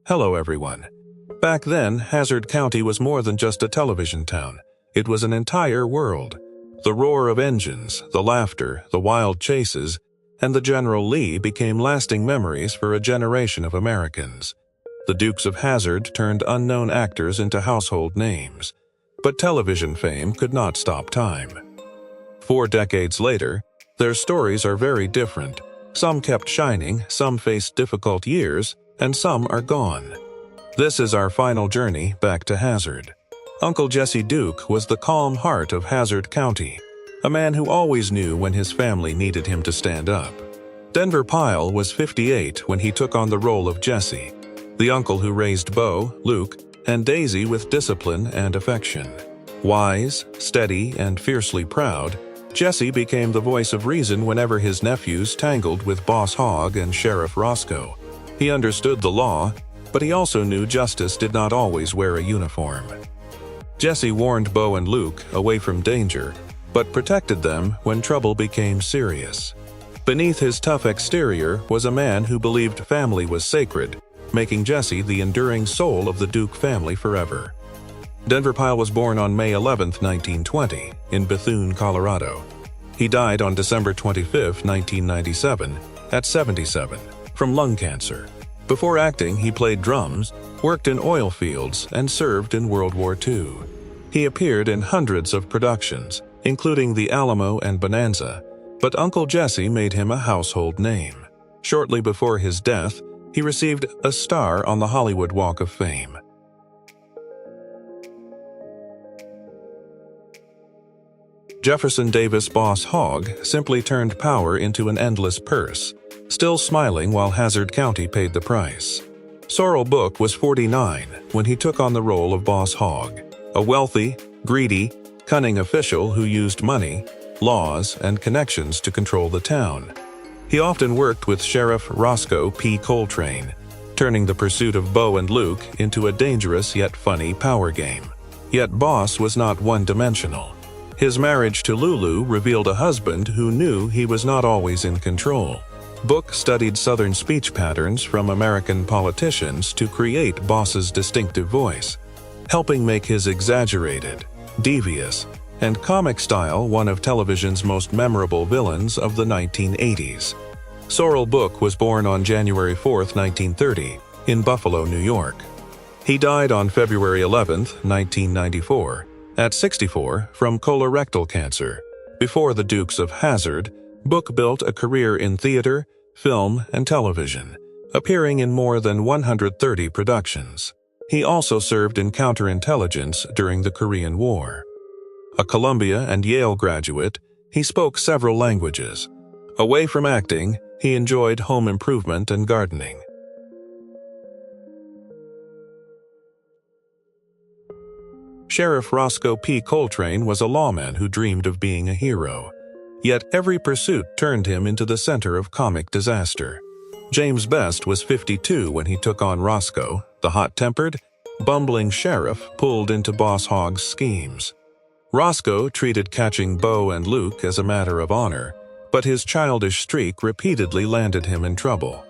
Hello everyone. Back then, Hazzard County was more than just a television town. It was an entire world. The roar of engines, the laughter, the wild chases, and the General Lee became lasting memories for a generation of Americans. The Dukes of Hazzard turned unknown actors into household names. But television fame could not stop time. 4 decades later, their stories are very different. Some kept shining, some faced difficult years, and some are gone. This is our final journey back to Hazzard. Uncle Jesse Duke was the calm heart of Hazzard County, a man who always knew when his family needed him to stand up. Denver Pyle was 58 when he took on the role of Jesse, the uncle who raised Bo, Luke, and Daisy with discipline and affection. Wise, steady, and fiercely proud, Jesse became the voice of reason whenever his nephews tangled with Boss Hogg and Sheriff Rosco. He understood the law, but he also knew justice did not always wear a uniform. Jesse warned Bo and Luke away from danger, but protected them when trouble became serious. Beneath his tough exterior was a man who believed family was sacred, making Jesse the enduring soul of the Duke family forever. Denver Pyle was born on May 11, 1920, in Bethune, Colorado. He died on December 25, 1997, at 77, from lung cancer. Before acting, he played drums, worked in oil fields, and served in World War II. He appeared in hundreds of productions, including The Alamo and Bonanza, but Uncle Jesse made him a household name. Shortly before his death, he received a star on the Hollywood Walk of Fame. Jefferson Davis Boss Hogg simply turned power into an endless purse, still smiling while Hazzard County paid the price. Sorrell Booke was 49 when he took on the role of Boss Hogg, a wealthy, greedy, cunning official who used money, laws, and connections to control the town. He often worked with Sheriff Rosco P. Coltrane, turning the pursuit of Bo and Luke into a dangerous yet funny power game. Yet Boss was not one-dimensional. His marriage to Lulu revealed a husband who knew he was not always in control. Booke studied Southern speech patterns from American politicians to create Boss's distinctive voice, helping make his exaggerated, devious, and comic style one of television's most memorable villains of the 1980s. Sorrell Booke was born on January 4, 1930, in Buffalo, New York. He died on February 11, 1994, at 64 from colorectal cancer. Before the Dukes of Hazzard, Booke built a career in theater, film, and television, appearing in more than 130 productions. He also served in counterintelligence during the Korean War. A Columbia and Yale graduate, he spoke several languages. Away from acting, he enjoyed home improvement and gardening. Sheriff Rosco P. Coltrane was a lawman who dreamed of being a hero. Yet every pursuit turned him into the center of comic disaster. James Best was 52 when he took on Rosco, the hot-tempered, bumbling sheriff pulled into Boss Hogg's schemes. Rosco treated catching Bo and Luke as a matter of honor, but his childish streak repeatedly landed him in trouble.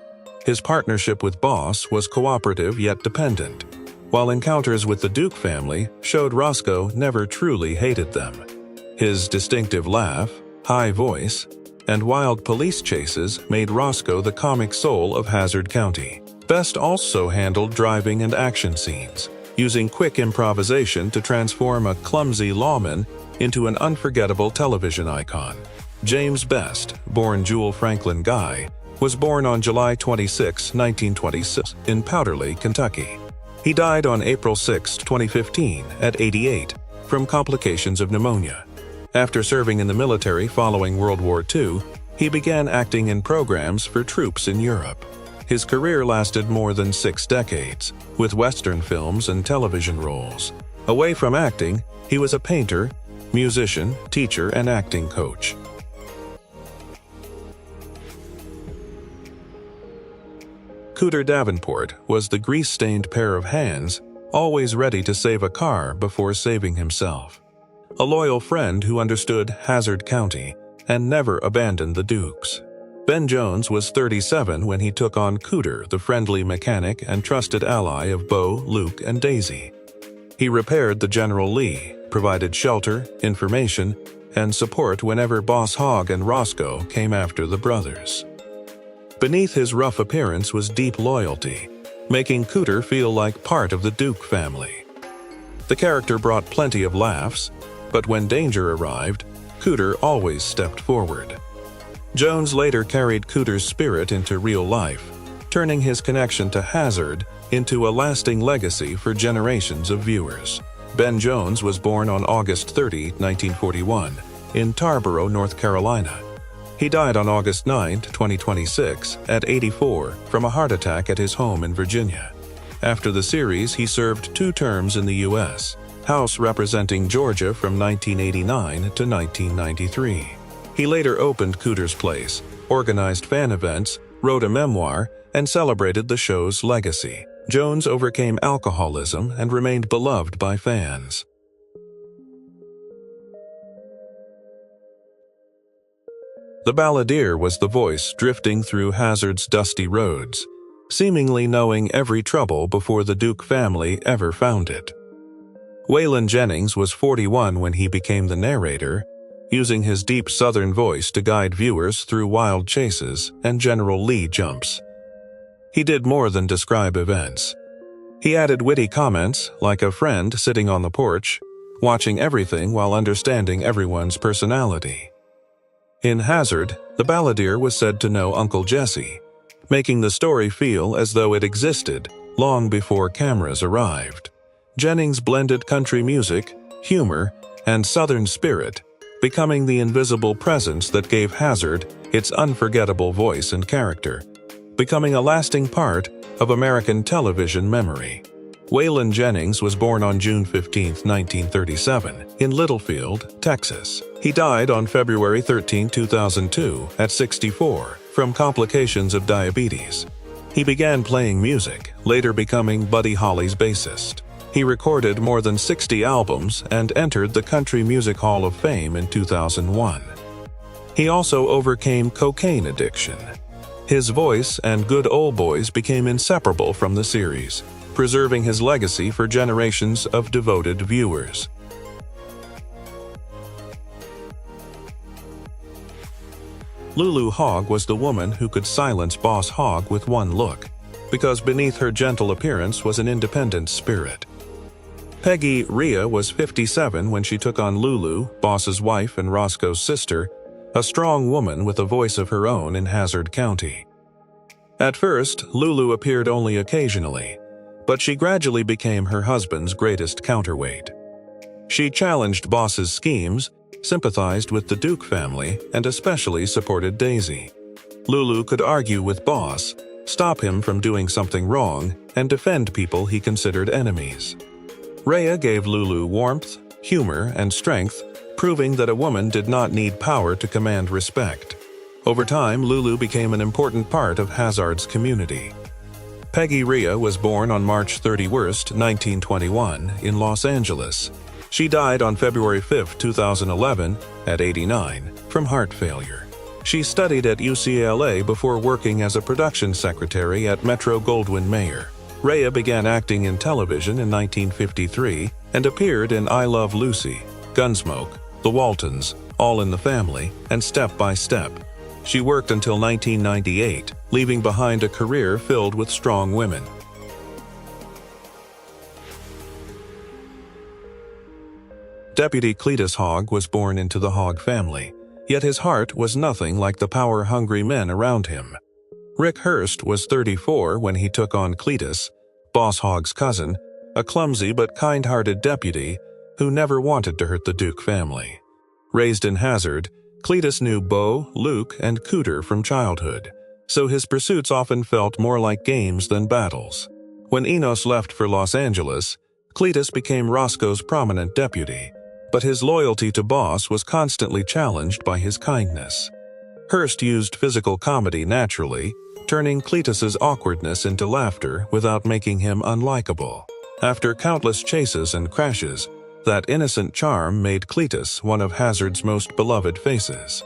His partnership with Boss was cooperative yet dependent, while encounters with the Duke family showed Rosco never truly hated them. His distinctive laugh, high voice, and wild police chases made Rosco the comic soul of Hazzard County. Best also handled driving and action scenes, using quick improvisation to transform a clumsy lawman into an unforgettable television icon. James Best, born Jewel Franklin Guy, was born on July 26, 1926, in Powderly, Kentucky. He died on April 6, 2015, at 88, from complications of pneumonia. After serving in the military following World War II, he began acting in programs for troops in Europe. His career lasted more than 6 decades, with Western films and television roles. Away from acting, he was a painter, musician, teacher, and acting coach. Cooter Davenport was the grease-stained pair of hands, always ready to save a car before saving himself. A loyal friend who understood Hazzard County and never abandoned the Dukes. Ben Jones was 37 when he took on Cooter, the friendly mechanic and trusted ally of Bo, Luke, and Daisy. He repaired the General Lee, provided shelter, information, and support whenever Boss Hogg and Rosco came after the brothers. Beneath his rough appearance was deep loyalty, making Cooter feel like part of the Duke family. The character brought plenty of laughs, but when danger arrived, Cooter always stepped forward. Jones later carried Cooter's spirit into real life, turning his connection to Hazzard into a lasting legacy for generations of viewers. Ben Jones was born on August 30, 1941, in Tarboro, North Carolina. He died on August 9, 2026, at 84 from a heart attack at his home in Virginia. After the series, he served 2 terms in the U.S., House representing Georgia from 1989 to 1993. He later opened Cooter's Place, organized fan events, wrote a memoir, and celebrated the show's legacy. Jones overcame alcoholism and remained beloved by fans. The balladeer was the voice drifting through Hazzard's dusty roads, seemingly knowing every trouble before the Duke family ever found it. Waylon Jennings was 41 when he became the narrator, using his deep Southern voice to guide viewers through wild chases and General Lee jumps. He did more than describe events. He added witty comments, like a friend sitting on the porch, watching everything while understanding everyone's personality. In Hazzard, the balladeer was said to know Uncle Jesse, making the story feel as though it existed long before cameras arrived. Jennings blended country music, humor, and Southern spirit, becoming the invisible presence that gave Hazzard its unforgettable voice and character, becoming a lasting part of American television memory. Waylon Jennings was born on June 15, 1937, in Littlefield, Texas. He died on February 13, 2002, at 64, from complications of diabetes. He began playing music, later becoming Buddy Holly's bassist. He recorded more than 60 albums and entered the Country Music Hall of Fame in 2001. He also overcame cocaine addiction. His voice and Good Old Boys became inseparable from the series, preserving his legacy for generations of devoted viewers. Lulu Hogg was the woman who could silence Boss Hogg with one look, because beneath her gentle appearance was an independent spirit. Peggy Rea was 57 when she took on Lulu, Boss's wife and Roscoe's sister, a strong woman with a voice of her own in Hazzard County. At first, Lulu appeared only occasionally, but she gradually became her husband's greatest counterweight. She challenged Boss's schemes, sympathized with the Duke family, and especially supported Daisy. Lulu could argue with Boss, stop him from doing something wrong, and defend people he considered enemies. Rea gave Lulu warmth, humor, and strength, proving that a woman did not need power to command respect. Over time, Lulu became an important part of Hazzard's community. Peggy Rea was born on March 31, 1921, in Los Angeles. She died on February 5, 2011, at 89, from heart failure. She studied at UCLA before working as a production secretary at Metro-Goldwyn-Mayer. Rea began acting in television in 1953 and appeared in I Love Lucy, Gunsmoke, The Waltons, All in the Family, and Step by Step. She worked until 1998, leaving behind a career filled with strong women. Deputy Cletus Hogg was born into the Hogg family, yet his heart was nothing like the power-hungry men around him. Rick Hurst was 34 when he took on Cletus, Boss Hogg's cousin, a clumsy but kind-hearted deputy who never wanted to hurt the Duke family. Raised in Hazzard, Cletus knew Bo, Luke, and Cooter from childhood, so his pursuits often felt more like games than battles. When Enos left for Los Angeles, Cletus became Roscoe's prominent deputy, but his loyalty to Boss was constantly challenged by his kindness. Hurst used physical comedy naturally, turning Cletus's awkwardness into laughter without making him unlikable. After countless chases and crashes, that innocent charm made Cletus one of Hazzard's most beloved faces.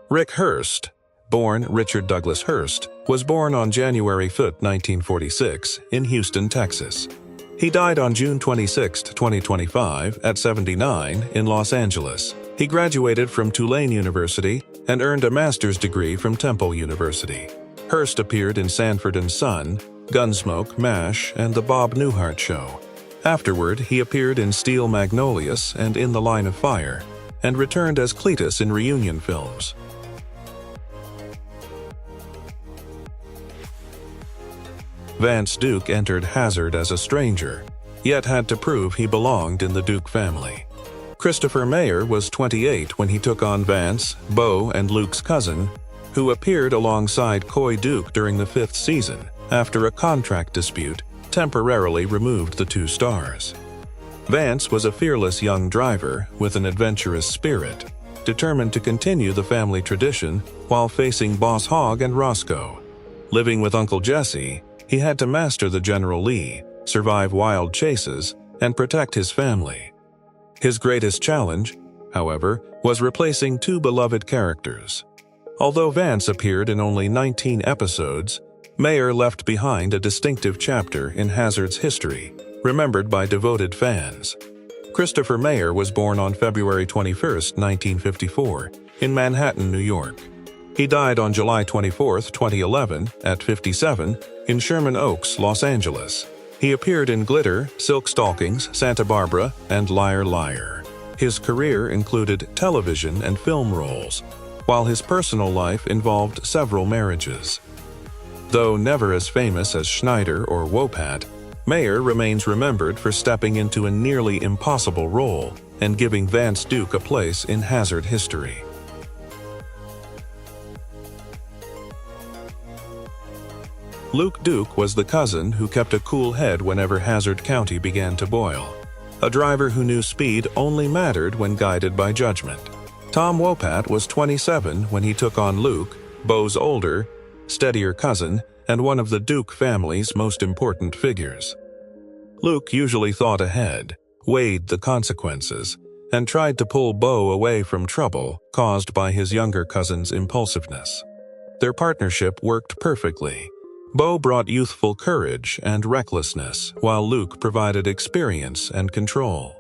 Rick Hurst, born Richard Douglas Hurst, was born on January 5, 1946, in Houston, Texas. He died on June 26, 2025, at 79, in Los Angeles. He graduated from Tulane University and earned a master's degree from Temple University. Hurst appeared in Sanford and Son, Gunsmoke, MASH, and The Bob Newhart Show. Afterward, he appeared in Steel Magnolias and In the Line of Fire, and returned as Cletus in reunion films. Vance Duke entered Hazzard as a stranger, yet had to prove he belonged in the Duke family. Christopher Mayer was 28 when he took on Vance, Bo, and Luke's cousin, who appeared alongside Coy Duke during the 5th season, after a contract dispute temporarily removed the two stars. Vance was a fearless young driver with an adventurous spirit, determined to continue the family tradition while facing Boss Hogg and Rosco. Living with Uncle Jesse, he had to master the General Lee, survive wild chases, and protect his family. His greatest challenge, however, was replacing two beloved characters. Although Vance appeared in only 19 episodes, Mayer left behind a distinctive chapter in Hazzard's history, remembered by devoted fans. Christopher Mayer was born on February 21, 1954, in Manhattan, New York. He died on July 24, 2011, at 57, in Sherman Oaks, Los Angeles. He appeared in Glitter, Silk Stalkings, Santa Barbara, and Liar Liar. His career included television and film roles, while his personal life involved several marriages. Though never as famous as Schneider or Wopat, Mayer remains remembered for stepping into a nearly impossible role and giving Vance Duke a place in Hazzard history. Luke Duke was the cousin who kept a cool head whenever Hazzard County began to boil, a driver who knew speed only mattered when guided by judgment. Tom Wopat was 27 when he took on Luke, Bo's older, steadier cousin, and one of the Duke family's most important figures. Luke usually thought ahead, weighed the consequences, and tried to pull Bo away from trouble caused by his younger cousin's impulsiveness. Their partnership worked perfectly. Bo brought youthful courage and recklessness, while Luke provided experience and control.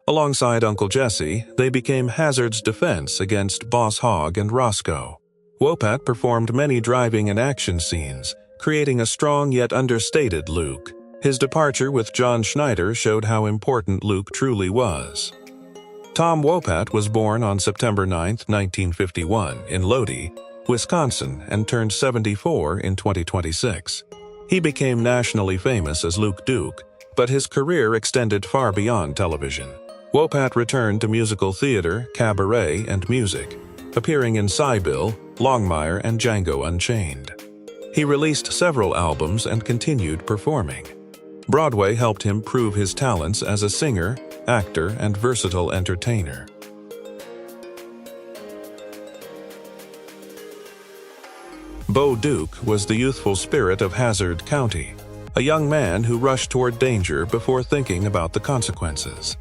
Alongside Uncle Jesse, they became Hazzard's defense against Boss Hogg and Rosco. Wopat performed many driving and action scenes, creating a strong yet understated Luke. His departure with John Schneider showed how important Luke truly was. Tom Wopat was born on September 9, 1951, in Lodi, Wisconsin, and turned 74 in 2026. He became nationally famous as Luke Duke, but his career extended far beyond television. Wopat returned to musical theater, cabaret, and music, appearing in Sybil, Longmire, and Django Unchained. He released several albums and continued performing. Broadway helped him prove his talents as a singer, actor, and versatile entertainer. Bo Duke was the youthful spirit of Hazzard County, a young man who rushed toward danger before thinking about the consequences.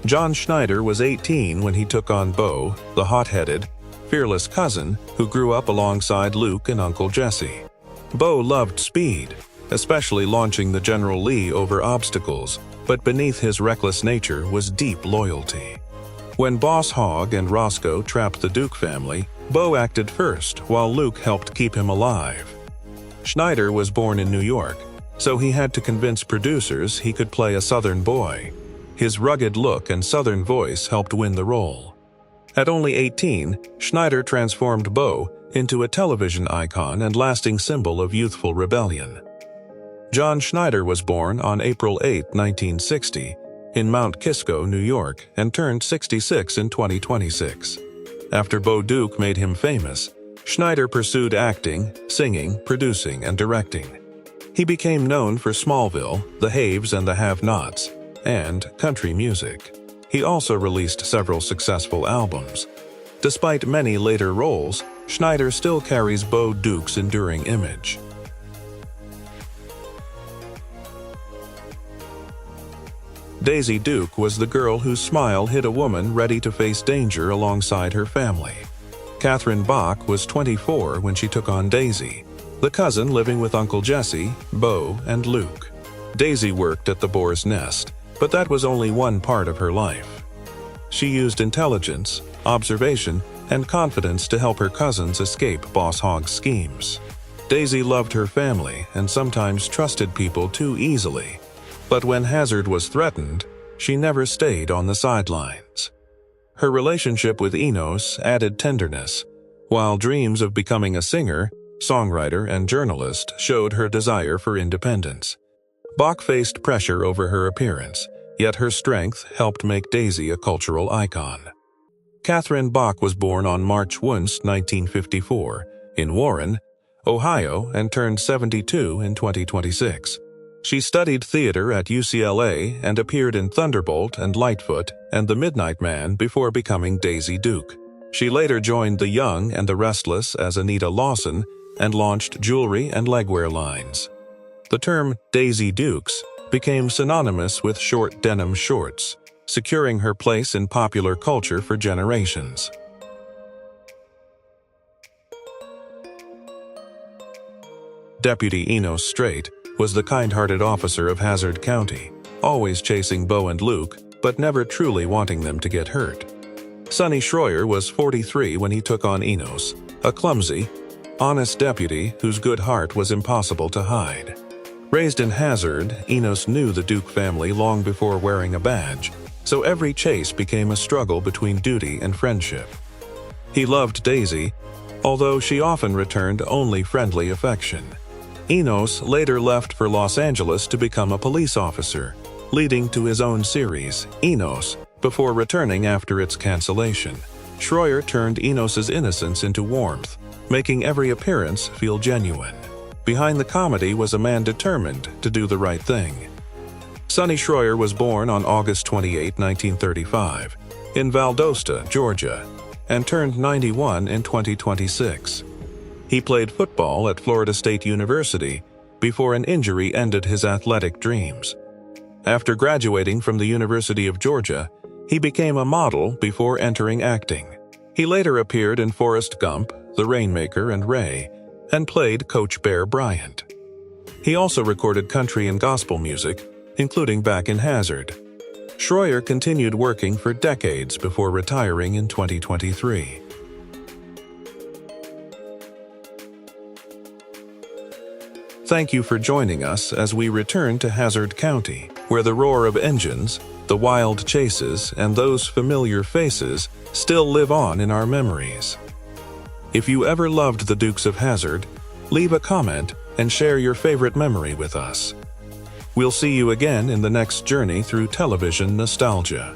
John Schneider was 18 when he took on Bo, the hot-headed, fearless cousin who grew up alongside Luke and Uncle Jesse. Bo loved speed, especially launching the General Lee over obstacles, but beneath his reckless nature was deep loyalty. When Boss Hogg and Rosco trapped the Duke family, Bo acted first while Luke helped keep him alive. Schneider was born in New York, so he had to convince producers he could play a Southern boy. His rugged look and Southern voice helped win the role. At only 18, Schneider transformed Bo into a television icon and lasting symbol of youthful rebellion. John Schneider was born on April 8, 1960, in Mount Kisco, New York, and turned 66 in 2026. After Bo Duke made him famous, Schneider pursued acting, singing, producing, and directing. He became known for Smallville, The Haves and the Have-Nots, and country music. He also released several successful albums. Despite many later roles, Schneider still carries Bo Duke's enduring image. Daisy Duke was the girl whose smile hid a woman ready to face danger alongside her family. Catherine Bach was 24 when she took on Daisy, the cousin living with Uncle Jesse, Beau, and Luke. Daisy worked at the Boar's Nest, but that was only one part of her life. She used intelligence, observation, and confidence to help her cousins escape Boss Hogg's schemes. Daisy loved her family and sometimes trusted people too easily, but when Hazzard was threatened, she never stayed on the sidelines. Her relationship with Enos added tenderness, while dreams of becoming a singer, songwriter, and journalist showed her desire for independence. Bach faced pressure over her appearance, yet her strength helped make Daisy a cultural icon. Catherine Bach was born on March 1, 1954, in Warren, Ohio, and turned 72 in 2026. She studied theater at UCLA and appeared in Thunderbolt and Lightfoot and The Midnight Man before becoming Daisy Duke. She later joined The Young and the Restless as Anita Lawson and launched jewelry and legwear lines. The term Daisy Dukes became synonymous with short denim shorts, securing her place in popular culture for generations. Deputy Enos Strait was the kind-hearted officer of Hazzard County, always chasing Beau and Luke, but never truly wanting them to get hurt. Sonny Shroyer was 43 when he took on Enos, a clumsy, honest deputy whose good heart was impossible to hide. Raised in Hazzard, Enos knew the Duke family long before wearing a badge, so every chase became a struggle between duty and friendship. He loved Daisy, although she often returned only friendly affection. Enos later left for Los Angeles to become a police officer, leading to his own series, Enos, before returning after its cancellation. Shroyer turned Enos's innocence into warmth, making every appearance feel genuine. Behind the comedy was a man determined to do the right thing. Sonny Shroyer was born on August 28, 1935, in Valdosta, Georgia, and turned 91 in 2026. He played football at Florida State University before an injury ended his athletic dreams. After graduating from the University of Georgia, he became a model before entering acting. He later appeared in Forrest Gump, The Rainmaker, and Ray, and played Coach Bear Bryant. He also recorded country and gospel music, including back in Hazzard. Shroyer continued working for decades before retiring in 2023. Thank you for joining us as we return to Hazzard County, where the roar of engines, the wild chases, and those familiar faces still live on in our memories. If you ever loved the Dukes of Hazzard, leave a comment and share your favorite memory with us. We'll see you again in the next journey through television nostalgia.